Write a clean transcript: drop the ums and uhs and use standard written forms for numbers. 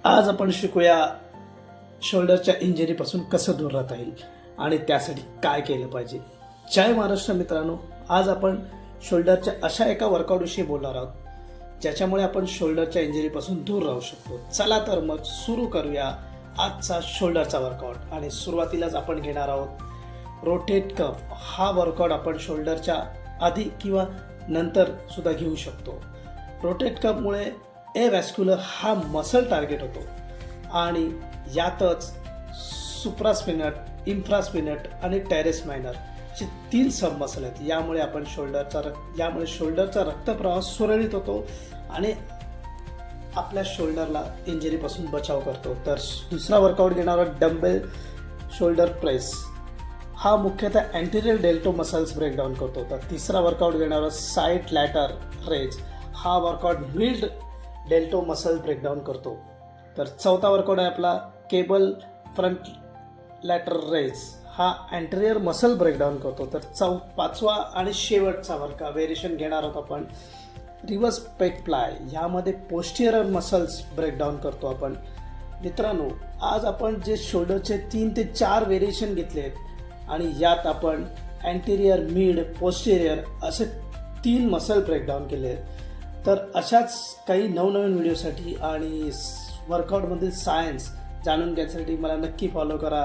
आज आपण शिकूया शोल्डरच्या इंजुरीपासून कसं दूर राहता येईल आणि त्यासाठी काय केलं पाहिजे. जय महाराष्ट्र मित्रांनो, आज आपण शोल्डरच्या अशा एका वर्कआउटविषयी बोलणार आहोत ज्याच्यामुळे आपण शोल्डरच्या इंजुरीपासून दूर राहू शकतो. चला तर मग सुरू करूया आजचा शोल्डरचा वर्कआउट. आणि सुरुवातीलाच आपण घेणार आहोत रोटेट कफ. हा वर्कआउट आपण शोल्डरच्या आधी किंवा नंतर सुद्धा घेऊ शकतो. रोटेट कफमुळे एव्हॅस्क्युलर हा मसल टार्गेट होतो आणि यातच सुप्रास्पिनट, इन्फ्रास्पिनट आणि टेरेस मायनर असे 3 सब मसल आहेत. यामुळे शोल्डरचा रक्तप्रवाह सुरळीत होतो आणि आपल्या शोल्डरला इंजरीपासून बचाव करतो. तर दुसरा वर्कआउट घेणार आहोत डंबेल शोल्डर प्रेस. हा मुख्यतः अँटेरियर डेल्टो मसल्स ब्रेकडाऊन करतो. तर तिसरा वर्कआउट घेणार आहोत साईड लॅटर रेज. हा workout mid delto muscle breakdown करतो. तर चौथा वर्कआउट आहे आपला केबल फ्रंट लॅटर रेज. हा अँटेरियर मसल ब्रेकडाऊन करतो. तर पाचवा आणि शेवटचा व्हेरिएशन घेणार आहोत आपण रिव्हर्स पेक फ्लाय. ह्यामध्ये पोस्टिरियर मसल्स ब्रेकडाऊन करतो आपण. मित्रांनो, आज आपण जे शोल्डरचे 3 ते 4 व्हेरिएशन घेतले आहेत आणि यात आपण अँटेरियर, मिड, पोस्टिरियर असे 3 मसल ब्रेकडाऊन केले आहेत. तर अशाच काही नवनवीन व्हिडिओसाठी आणि वर्कआउटमधील सायन्स जाणून घेण्यासाठी मला नक्की फॉलो करा.